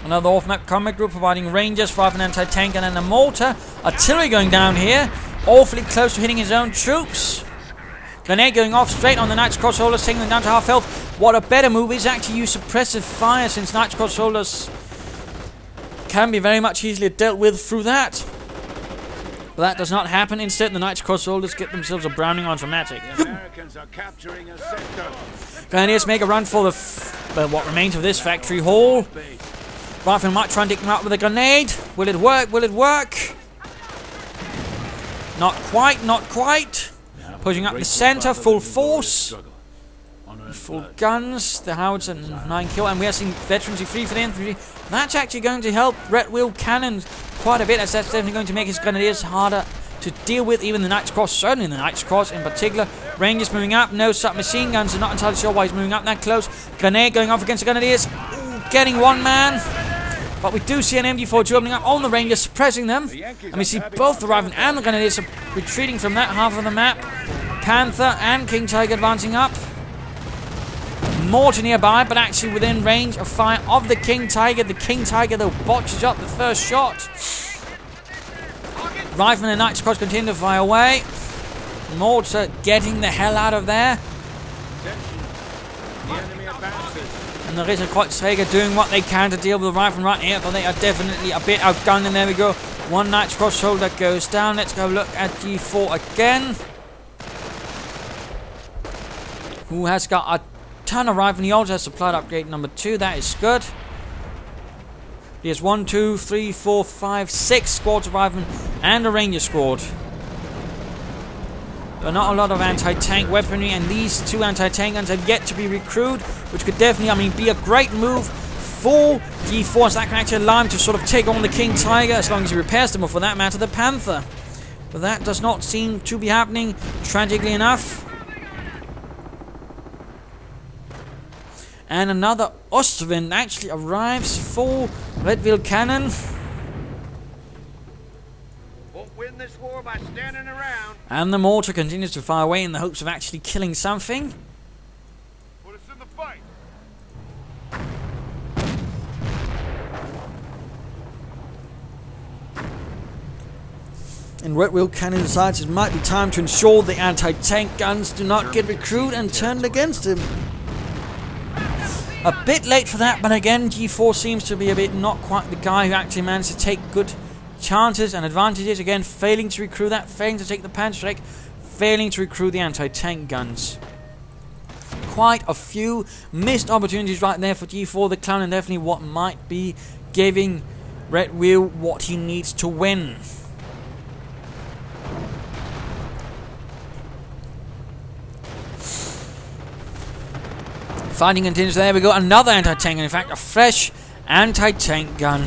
Another off-map combat group providing Rangers, 5 anti-tank and a mortar. Artillery going down here, awfully close to hitting his own troops. Grenade going off straight on the Knights Cross Soldiers, taking them down to half health. What a better move is actually use suppressive fire, since Knights Cross Soldiers can be very much easily dealt with through that. But that does not happen. Instead, the Knights Cross Soldiers get themselves a Browning automatic. The Americans are capturing a sector. Grenadiers make a run for the what remains of this factory hall. Rifleman might try and dig them out with a grenade. Will it work? Will it work? Not quite, not quite. Pushing up the center, full force. Full guns. The howitzer 9 kill. And we are seeing veterans 3 for the infantry. That's actually going to help Redwheelcannon quite a bit, as that's definitely going to make his Grenadiers harder to deal with. Even the Knights Cross, certainly the Knights Cross in particular. Rangers moving up, no submachine guns, I'm not entirely sure why he's moving up that close. Grenade going off against the Grenadiers, getting one man. But we do see an MG42 opening up on the Rangers, suppressing them. And we see both the Riflemen and the Grenadiers retreating from that half of the map. Panther and King Tiger advancing up. Mortar nearby, but actually within range of fire of the King Tiger. The King Tiger, though, botches up the first shot. Rifleman and Knights Cross continue to fire away. Mortar getting the hell out of there. And the Ritterkreuzträger doing what they can to deal with the Rifleman right here, but they are definitely a bit outgunned. And there we go. One Knights Cross shoulder goes down. Let's go look at G4 again. Who has got a ton of rifle. He also has supplied upgrade number 2. That is good. He has 1, 2, 3, 4, 5, 6 squads of riflemen and a ranger squad. But not a lot of anti-tank weaponry, and these 2 anti-tank guns have yet to be recruited, which could definitely, be a great move for G4, so that can actually allow him to sort of take on the King Tiger, as long as he repairs them, or for that matter, the Panther. But that does not seem to be happening, tragically enough. And another Ostwind actually arrives for Redwheelcannon. Won't win this war by standing around. And the mortar continues to fire away in the hopes of actually killing something. Put us in the fight. And Redwheelcannon decides it might be time to ensure the anti-tank guns do not get recruited and turned against him. A bit late for that, but again, G4 seems to be a bit not quite the guy who actually managed to take good chances and advantages. Again, failing to recruit that, failing to take the Panzerstrike, failing to recruit the anti-tank guns. Quite a few missed opportunities right there for G4, the Clown, and definitely what might be giving Redwheel what he needs to win. Fighting continues. There we go. Another anti-tank, and in fact, a fresh anti-tank gun.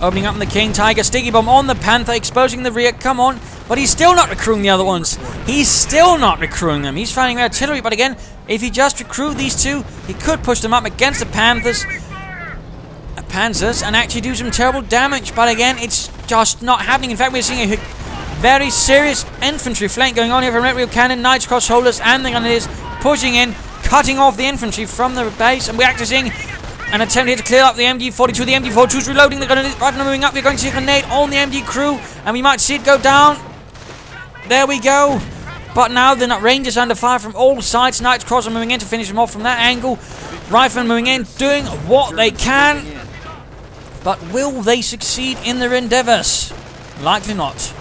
Opening up on the King Tiger. Sticky bomb on the Panther, exposing the rear. Come on. But he's still not recruiting the other ones. He's still not recruiting them. He's fighting with artillery. But again, if he just recruit these 2, he could push them up against the Panthers and actually do some terrible damage. But again, it's just not happening. In fact, we're seeing a very serious infantry flank going on here from Redwheelcannon, Knights Cross Holders, and the Grenadiers pushing in, cutting off the infantry from the base. And we're actually seeing an attempt here to clear up the MG42. The MG42 is reloading. The Grenadiers riflemen moving up. We're going to see a grenade on the MG crew, and we might see it go down. There we go. But now the Rangers under fire from all sides. Knights Cross are moving in to finish them off from that angle. Riflemen moving in, doing what they can. But will they succeed in their endeavors? Likely not.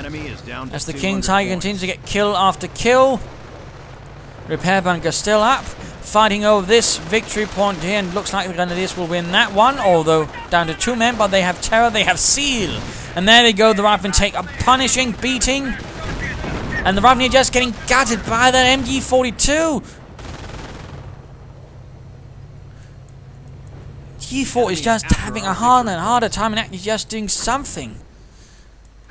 Is down to as the King Tiger continues to get kill after kill. Repair bunker still up. Fighting over this victory point here, and looks like the Grenadiers will win that one, although down to 2 men, but they have terror, they have seal. And there they go, the Riflemen take a punishing beating. And the Riflemen are just getting gutted by that MG42. G4 is just having a harder and harder time and actually just doing something.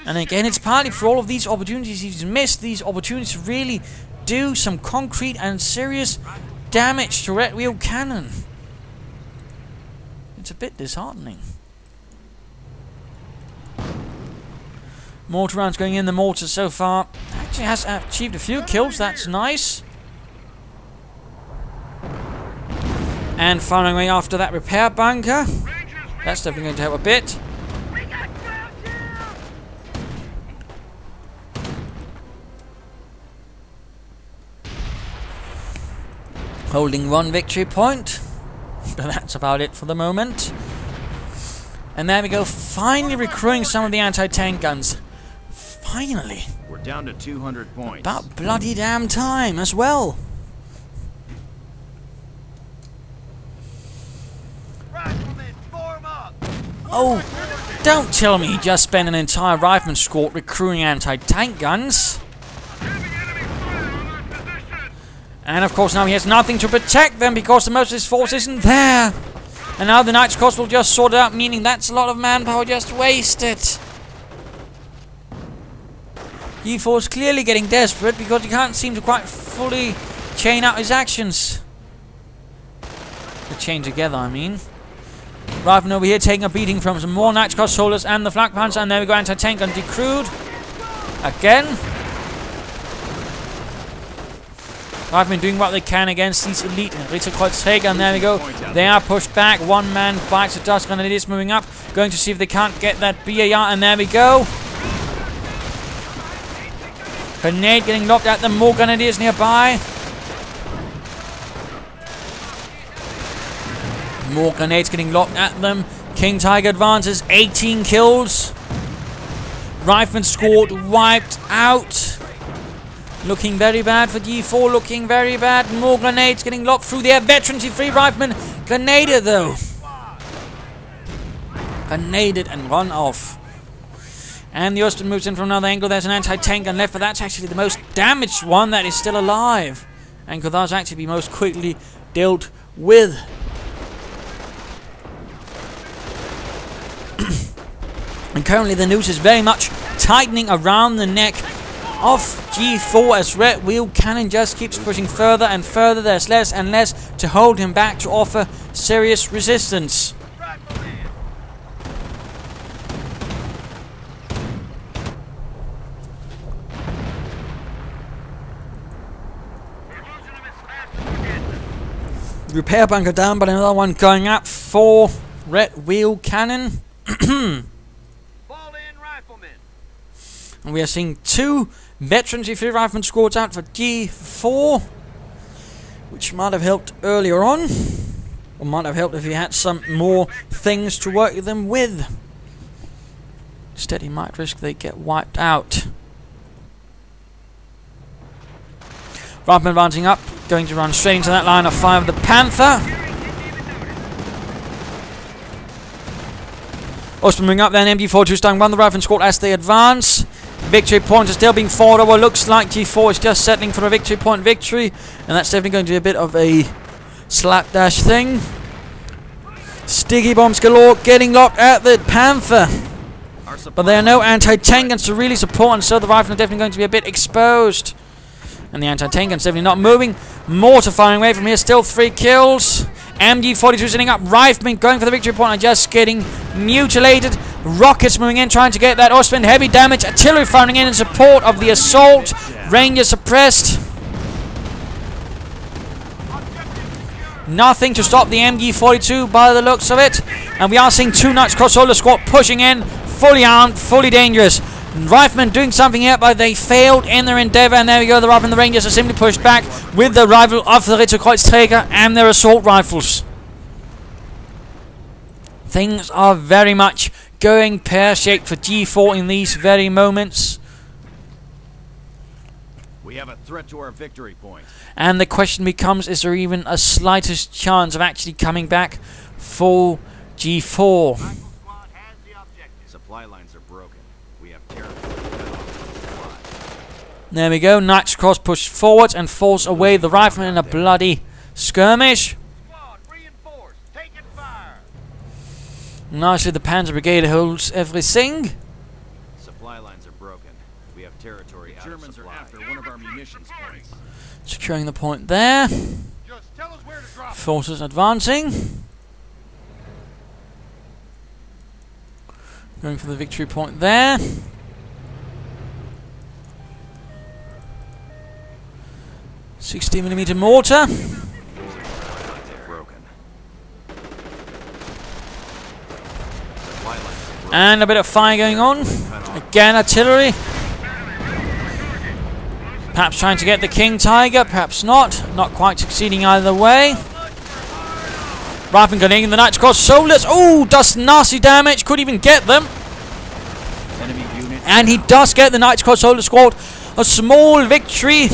And again, it's partly for all of these opportunities he's missed, these opportunities to really do some concrete and serious damage to Redwheelcannon. It's a bit disheartening. Mortar rounds going in. The mortar so far actually has achieved a few kills. That's nice. And firing away after that repair bunker. That's definitely going to help a bit. Holding one victory point. But that's about it for the moment. And there we go, finally recruiting some of the anti-tank guns. Finally. We're down to 200 points. About bloody damn time as well. Riflemen, form up! Oh, don't tell me he just spent an entire rifleman squad recruiting anti-tank guns. And of course now he has nothing to protect them because the most of his force isn't there. And now the Knights Cross will just sort it out, meaning that's a lot of manpower just wasted. G4 is clearly getting desperate because he can't seem to quite fully chain out his actions. The chain together, I mean. Rifleman over here taking a beating from some more Knights Cross soldiers and the Flak Panzer, and there we go, anti-tank gun decrewed. Again. Riflemen doing what they can against these elite Ritterkreuzträger, and there we go. They are pushed back. One man bites the dust gun, and it is moving up. Going to see if they can't get that BAR, and there we go. Grenade getting locked at them. More grenadiers nearby. More grenades getting locked at them. King Tiger advances. 18 kills. Rifleman squad wiped out. Looking very bad for G4, looking very bad. More grenades getting locked through there. Veterans, free rifleman. Grenaded though. Grenaded and run off. And the Osten moves in from another angle. There's an anti-tank gun left, but that's actually the most damaged one that is still alive. And could thus actually be most quickly dealt with. And currently the noose is very much tightening around the neck of G4 as Redwheelcannon just keeps pushing further and further. There's less and less to hold him back to offer serious resistance. Repair bunker down, but another one going up for Redwheelcannon. Fall in, riflemen. And we are seeing two Veterans G3 Rifleman squads out for G4, which might have helped earlier on, or might have helped if he had some more things to work them with. Instead he might risk they get wiped out. Rifleman advancing up, going to run straight into that line of fire of the Panther. Osten moving up then, MG4 stun one the Rifleman squad as they advance. Victory points are still being fought over. Looks like G4 is just settling for a victory point victory, and that's definitely going to be a bit of a slapdash thing. Sticky bombs galore getting locked at the Panther, but there are no anti-tank guns to really support, and so the Riflemen are definitely going to be a bit exposed. And the anti-tank gun's definitely not moving. Mortar firing away from here, still 3 kills. MG42 setting up. Riflemen going for the victory point are just getting mutilated. Rockets moving in, trying to get that Ostwind. Heavy damage. Artillery firing in support of the assault. Rangers suppressed. Nothing to stop the MG42 by the looks of it. And we are seeing two Knights Cross Soldier squad pushing in. Fully armed, fully dangerous. Riflemen doing something here, but they failed in their endeavour. And there we go, the Riflemen and the Rangers are simply pushed back with the rival of the Ritterkreuzträger and their assault rifles. Things are very much going pear-shaped for G4 in these very moments. We have a threat to our victory point. And the question becomes, is there even a slightest chance of actually coming back for G4? Supply lines are broken. We have territory cut off. There we go, Knights Cross pushed forward and force away the Riflemen in a bloody skirmish. Squad, reinforced. Taking fire. Nicely, the Panzer Brigade holds everything. Supply lines are broken. We have territory out of supply. Germans are after one of our munitions points. Securing the point there. Just tell us where to drop. Forces advancing. Going for the victory point there. 60mm mortar. Broken. And a bit of fire going on. Again, artillery. Perhaps trying to get the King Tiger, perhaps not. Not quite succeeding either way. Rifleman gunning the Knights Cross Soldiers. Oh, does nasty damage. Could even get them. Enemy unit. And he does get the Knights Cross Soldier Squad a small victory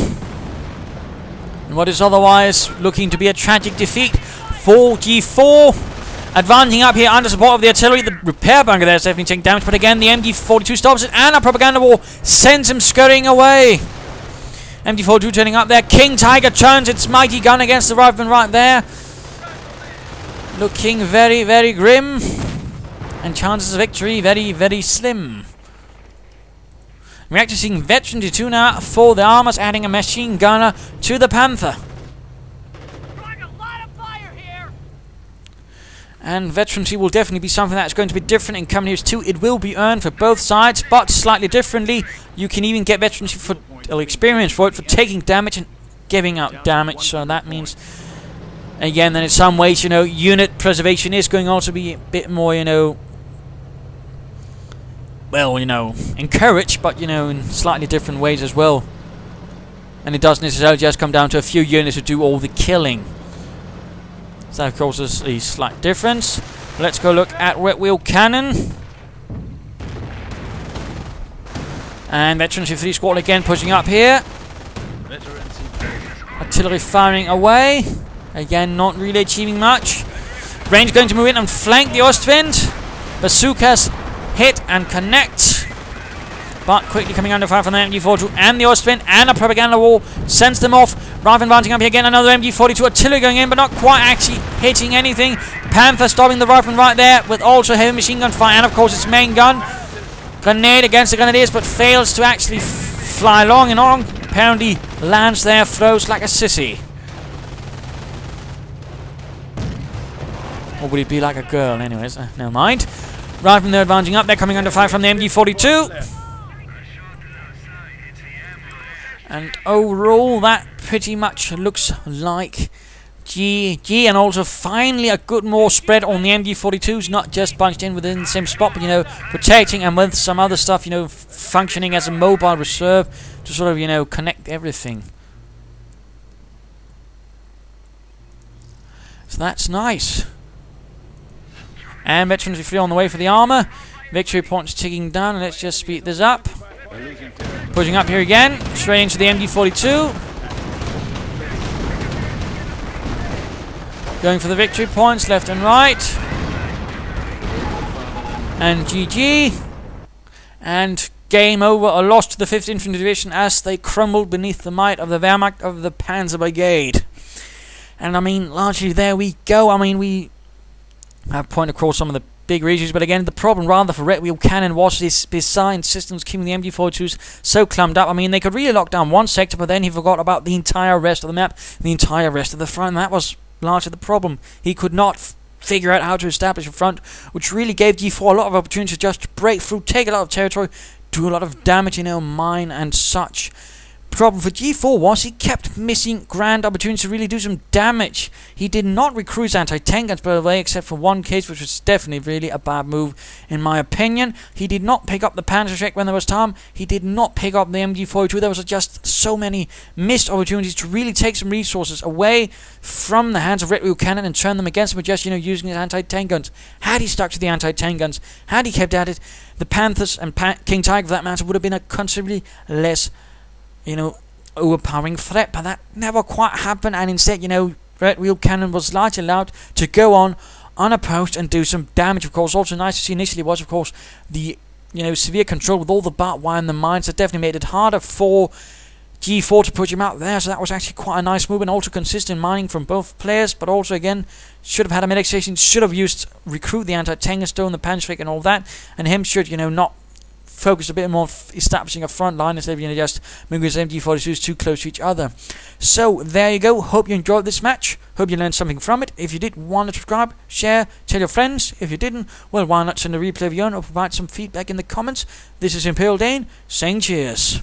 in what is otherwise looking to be a tragic defeat for G4. Advancing up here under support of the artillery. The repair bunker there is definitely taking damage, but again the MG42 stops it, and a propaganda wall sends him scurrying away. MG42 turning up there. King Tiger turns its mighty gun against the rifleman right there. Looking very, very grim. And chances of victory very, very slim. We're actually seeing Veteran 2 now for the armors, adding a machine gunner to the Panther. And veterancy will definitely be something that's going to be different in coming years too. It will be earned for both sides, but slightly differently. You can even get veterancy for experience for it, for taking damage and giving out damage. So that means, again, then in some ways, you know, unit preservation is going to also be a bit more, you know, well, you know, encouraged, but, you know, in slightly different ways as well. And it doesn't necessarily just come down to a few units who do all the killing. So that causes a slight difference. Let's go look at Redwheelcannon. And Veterancy 3 squad again pushing up here. Artillery firing away. Again, not really achieving much. Range going to move in and flank the Ostwind. Bazookas hit and connect. But quickly coming under fire from the MG42 and the Ostwind, and a propaganda wall sends them off. Rifleman advancing up here again, another MG42 artillery going in, but not quite actually hitting anything. Panther stopping the rifleman right there with also heavy machine gun fire, and of course its main gun. Grenade against the grenadiers, but fails to actually fly long and on. Apparently lands there, throws like a sissy. Or would it be like a girl? Anyways, never mind. Rifleman they're advancing up, they're coming under fire from the MG42. And overall, that pretty much looks like GG, and also finally a good more spread on the MG42s, not just bunched in within the same spot, but, you know, protecting and with some other stuff, you know, functioning as a mobile reserve to sort of, you know, connect everything. So that's nice. And Veteran 3 on the way for the armor. Victory points ticking down, and let's just speed this up. Pushing up here again, straight into the MG42. Going for the victory points, left and right. And GG. And game over, a loss to the 5th Infantry Division as they crumbled beneath the might of the Wehrmacht of the Panzer Brigade. And I mean, largely there we go. I mean, we have pointed across some of the big regions, but again, the problem rather for Redwheelcannon was this design systems keeping the MG42s so clumped up. I mean, they could really lock down one sector, but then he forgot about the entire rest of the map, the entire rest of the front, and that was largely the problem. He could not figure out how to establish a front, which really gave G4 a lot of opportunities to just break through, take a lot of territory, do a lot of damage, you know, mine and such. Problem for G4 was he kept missing grand opportunities to really do some damage. He did not recruit his anti-tank guns, by the way, except for one case, which was definitely really a bad move, in my opinion. He did not pick up the Panzerschreck when there was time. He did not pick up the MG42. There was just so many missed opportunities to really take some resources away from the hands of Redwheelcannon and turn them against him with just, you know, using his anti-tank guns. Had he stuck to the anti-tank guns, had he kept at it, the Panthers and King Tiger, for that matter, would have been a considerably less, you know, overpowering threat, but that never quite happened, and instead, you know, Redwheelcannon was largely allowed to go on unopposed and do some damage. Of course, also nice to see initially was, of course, the, you know, severe control with all the barbed wire and the mines that definitely made it harder for G4 to push him out there, so that was actually quite a nice move, and also consistent mining from both players, but also, again, should have had a medic station, should have used recruit the anti-tank stone, the Panzerschreck and all that, and him should, you know, not focus a bit more on establishing a front line instead of, you know, just moving his MG42s too close to each other. So there you go. Hope you enjoyed this match. Hope you learned something from it. If you did, want to subscribe, share, tell your friends. If you didn't, well, why not send a replay of your own or provide some feedback in the comments. This is Imperial Dane saying cheers.